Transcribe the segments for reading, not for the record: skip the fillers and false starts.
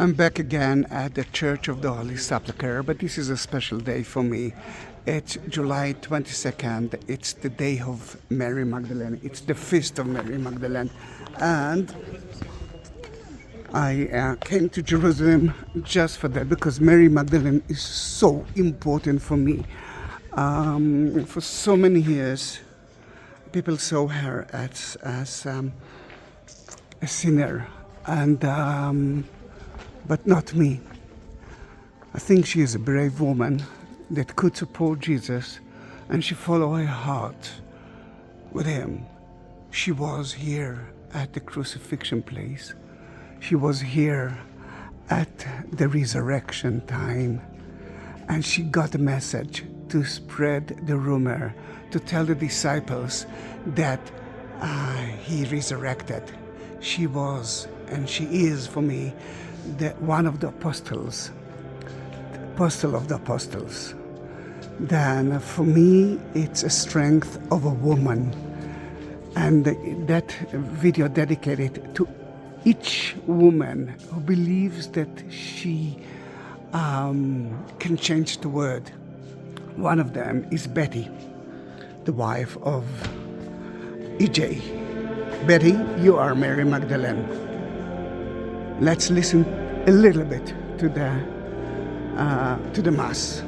I'm back again at the Church of the Holy Sepulchre, but this is a special day for me. It's July 22nd. It's the day of Mary Magdalene. It's the feast of Mary Magdalene. And I came to Jerusalem just for that, because Mary Magdalene is so important for me. For so many years, people saw her as a sinner, and but not me. I think she is a brave woman that could support Jesus, and she followed her heart with him. She was here at the crucifixion place. She was here at the resurrection time, and she got a message to spread the rumor, to tell the disciples that he resurrected. She was, and she is for me, one of the apostles, the apostle of the apostles. Then for me, it's a strength of a woman. And that video dedicated to each woman who believes that she can change the world. One of them is Betty, the wife of EJ. Betty, you are Mary Magdalene. Let's listen a little bit to the Mass.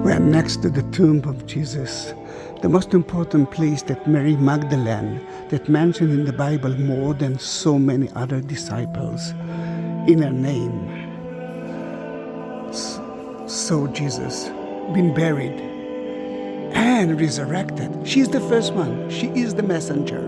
We are next to the tomb of Jesus, the most important place that Mary Magdalene, that mentioned in the Bible more than so many other disciples in her name. So Jesus, been buried and resurrected. She's the first one. She is the messenger.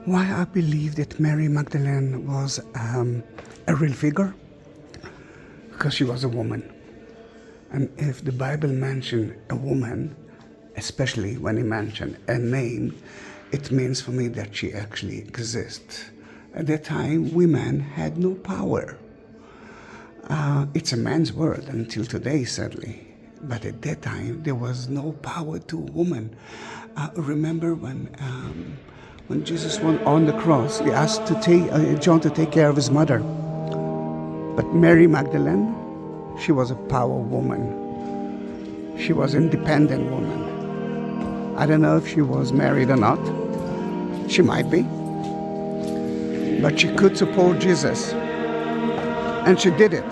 Why I believe that Mary Magdalene was a real figure? Because she was a woman. And if the Bible mentioned a woman, especially when it mentioned a name, it means for me that she actually exists. At that time, women had no power. It's a man's word until today, sadly. But at that time, there was no power to a woman. Remember when Jesus was on the cross, he asked John to take care of his mother. But Mary Magdalene, she was a power woman. She was an independent woman. I don't know if she was married or not. She might be. But she could support Jesus. And she did it.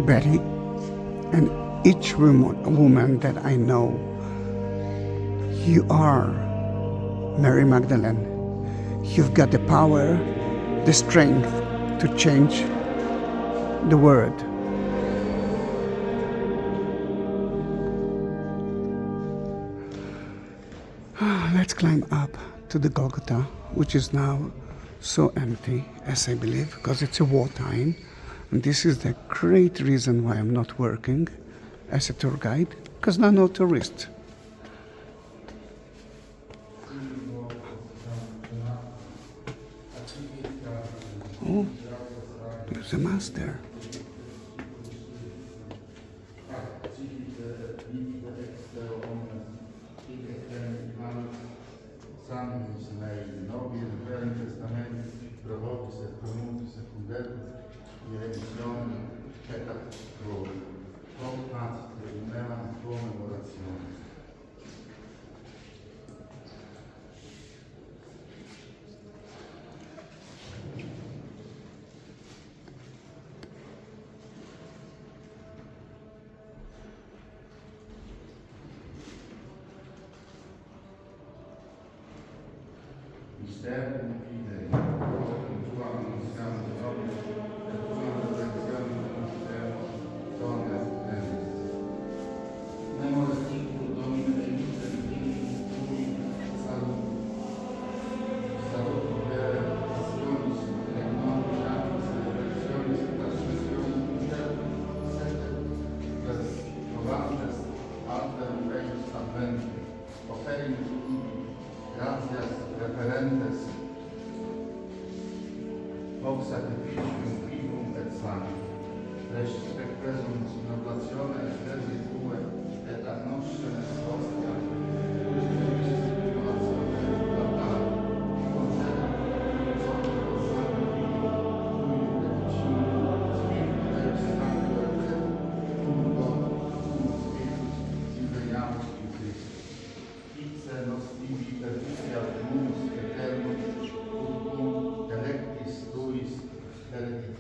Betty, and each woman that I know, you are Mary Magdalene. You've got the power, the strength to change the world. Let's climb up to the Golgotha, which is now so empty, as I believe, because it's a wartime. And this is the great reason why I'm not working as a tour guide, because I'm no tourist. Oh, there's a mass there.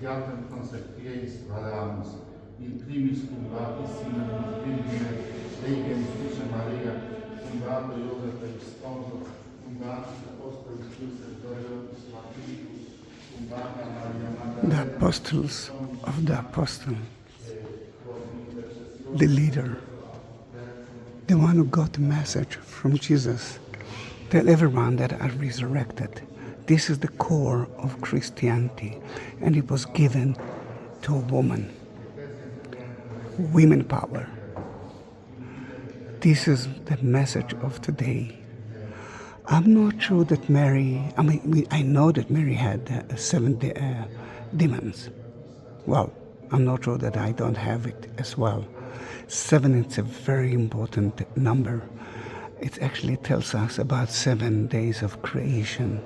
fiatem consequies vadamus, in primis cum baptissime Virgine, Legem Fice Maria, cum dato Iosef et Sposo, cum dato Apostolis Pius et Doiotis Martiribus, cum data Maria Magdalene, the apostles of the apostle, the leader, the one who got the message from Jesus. Tell everyone that I resurrected. This is the core of Christianity, and it was given to a woman. Women power. This is the message of today. I'm not sure that Mary, I know that Mary had 7 demons. Well, I'm not sure that I don't have it as well. 7 is a very important number. It actually tells us about 7 days of creation.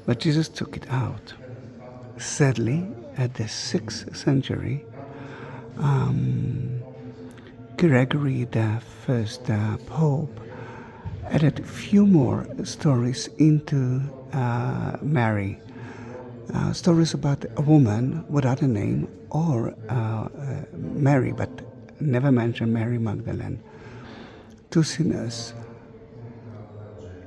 But Jesus took it out. Sadly, at the 6th century, Gregory the First Pope added a few more stories into Mary. Stories about a woman without a name or Mary, but never mentioned Mary Magdalene. 2 sinners.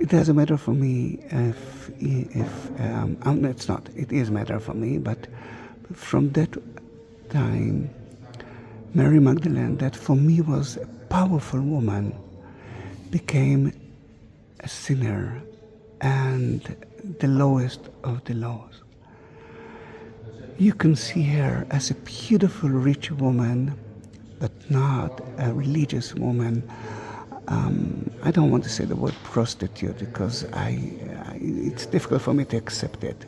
It doesn't matter for me if it's not. It is matter for me, but from that time, Mary Magdalene, that for me was a powerful woman, became a sinner and the lowest of the lows. You can see her as a beautiful, rich woman, but not a religious woman. I don't want to say the word prostitute because it's difficult for me to accept it.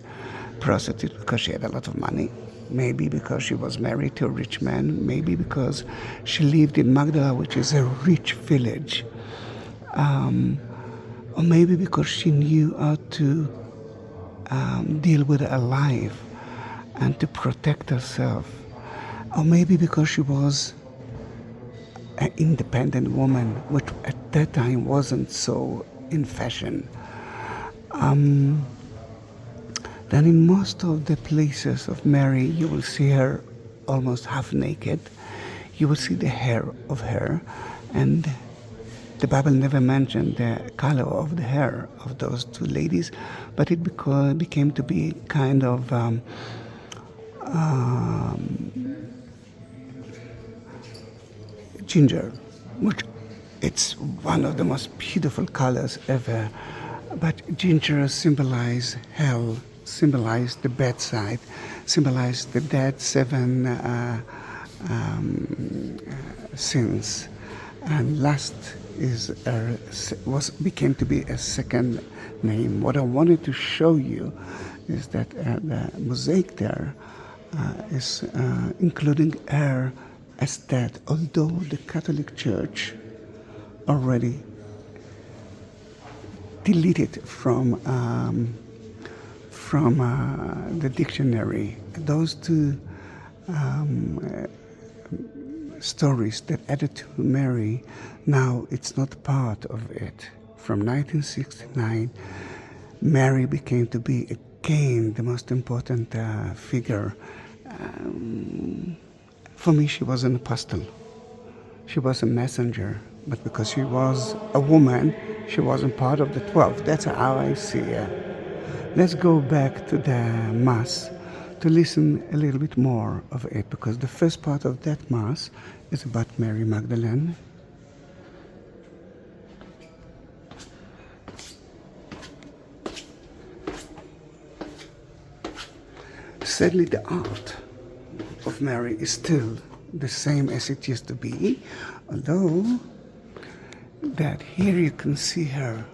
Prostitute because she had a lot of money. Maybe because she was married to a rich man. Maybe because she lived in Magdala, which is a rich village. Or maybe because she knew how to deal with her life and to protect herself. Or maybe because she was an independent woman, which at that time wasn't so in fashion. Then in most of the places of Mary, you will see her almost half naked. You will see the hair of her, and the Bible never mentioned the color of the hair of those 2 ladies, but it became to be kind of ginger, which it's one of the most beautiful colors ever. But ginger symbolizes hell, symbolizes the bad side, symbolizes the dead 7 sins. And lust became to be a second name. What I wanted to show you is that the mosaic there is including her as that, although the Catholic Church already deleted from the dictionary those 2 stories that added to Mary. Now it's not part of it. From 1969, Mary became to be again the most important figure. For me, she was an apostle. She was a messenger, but because she was a woman, she wasn't part of the 12. That's how I see her. Let's go back to the Mass to listen a little bit more of it, because the first part of that Mass is about Mary Magdalene. Sadly, the art of Mary is still the same as it used to be, although that here you can see her.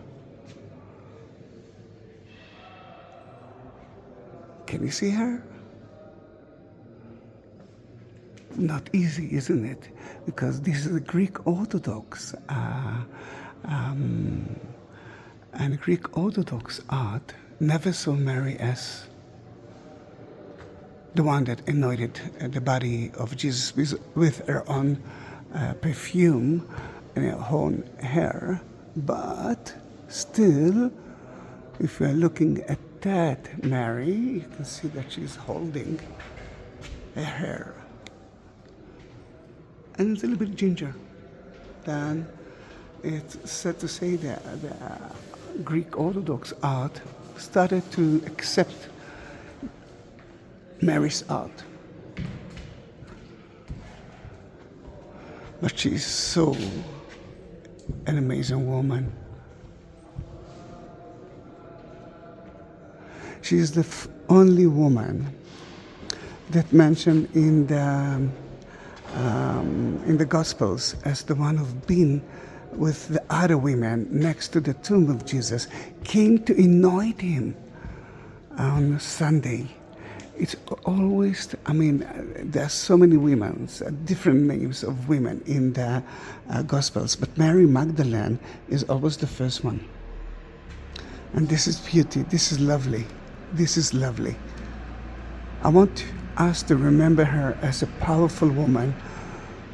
Can you see her? Not easy, isn't it? Because this is a Greek Orthodox and Greek Orthodox art never saw Mary as the one that anointed the body of Jesus with her own perfume and her own hair, but still If we're looking at that Mary, you can see that she's holding her hair. And it's a little bit ginger. Then it's sad to say that the Greek Orthodox art started to accept Mary's art. But she's so an amazing woman. She is the only woman that mentioned in the Gospels as the one who've been with the other women next to the tomb of Jesus, came to anoint him on Sunday. It's always, there are so many women, different names of women in the Gospels, but Mary Magdalene is always the first one. And this is beauty, this is lovely, this is lovely. I want us to remember her as a powerful woman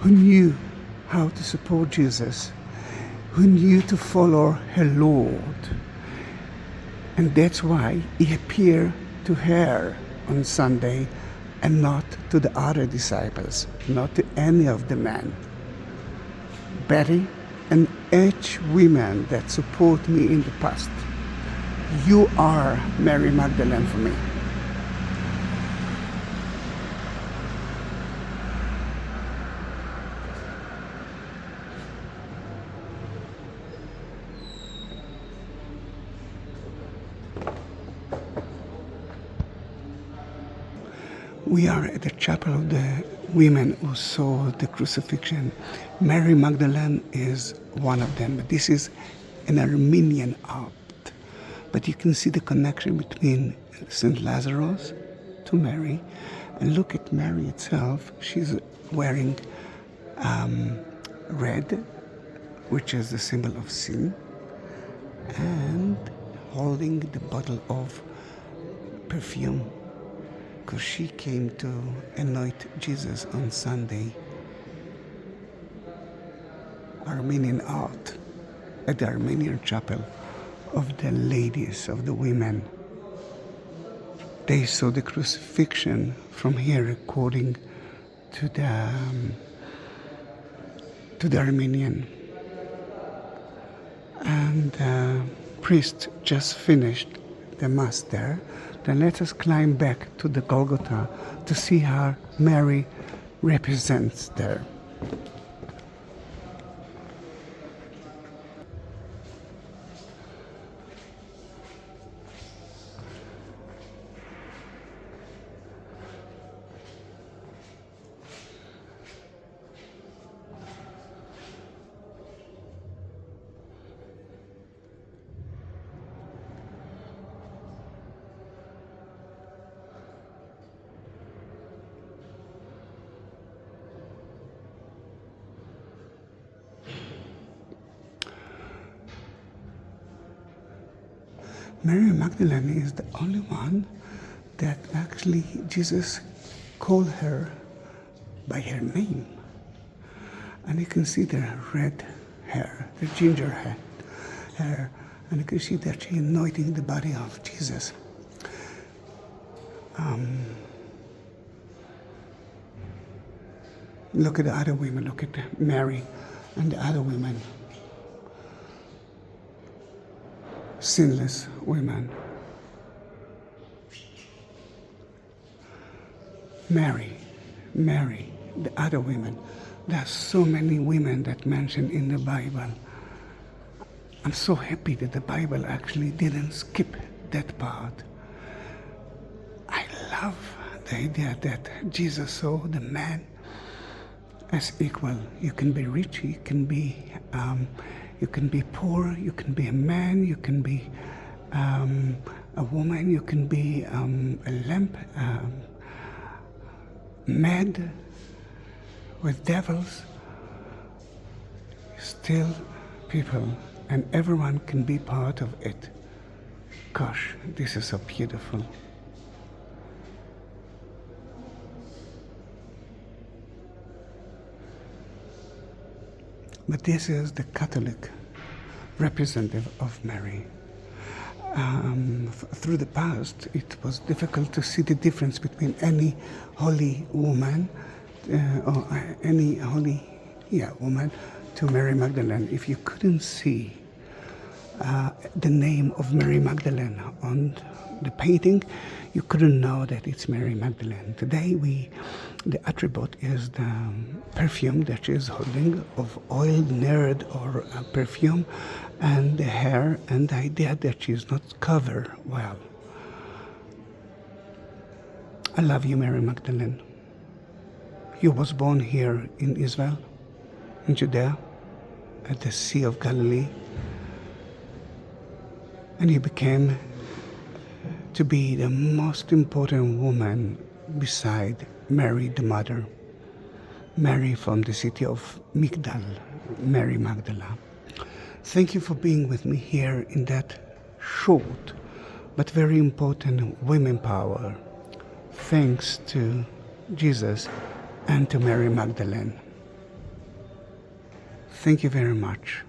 who knew how to support Jesus, who knew to follow her Lord. And that's why he appeared to her on Sunday and not to the other disciples, not to any of the men. Betty and each woman that support me in the past, you are Mary Magdalene for me. We are at the chapel of the women who saw the crucifixion. Mary Magdalene is one of them, but this is an Armenian art. But you can see the connection between St. Lazarus to Mary, and look at Mary itself. She's wearing red, which is the symbol of sin, and holding the bottle of perfume, because she came to anoint Jesus on Sunday. Armenian art at the Armenian chapel of the ladies, of the women. They saw the crucifixion from here according to the Armenian. And the priest just finished the mass there. Then let us climb back to the Golgotha to see how Mary represents there. Mary Magdalene is the only one that actually Jesus called her by her name. And you can see the red hair, the ginger hair, and you can see that she's anointing the body of Jesus. Look at the other women, look at Mary and the other women. Sinless women. Mary, the other women. There are so many women that mentioned in the Bible. I'm so happy that the Bible actually didn't skip that part. I love the idea that Jesus saw the man as equal. You can be rich, you can be poor, you can be a man, you can be a woman, you can be a lamp, mad with devils. Still people, and everyone can be part of it. Gosh, this is so beautiful. But this is the Catholic representative of Mary. through the past, it was difficult to see the difference between any holy woman or any holy woman to Mary Magdalene. If you couldn't see the name of Mary Magdalene on the painting, you couldn't know that it's Mary Magdalene. Today the attribute is the perfume that she is holding of oil, nard or perfume, and the hair, and the idea that she is not covered well. I love you, Mary Magdalene. You was born here in Israel, in Judea, at the Sea of Galilee, and you became to be the most important woman beside Mary the mother, Mary from the city of Migdal, Mary Magdalene. Thank you for being with me here in that short but very important women power. Thanks to Jesus and to Mary Magdalene. Thank you very much.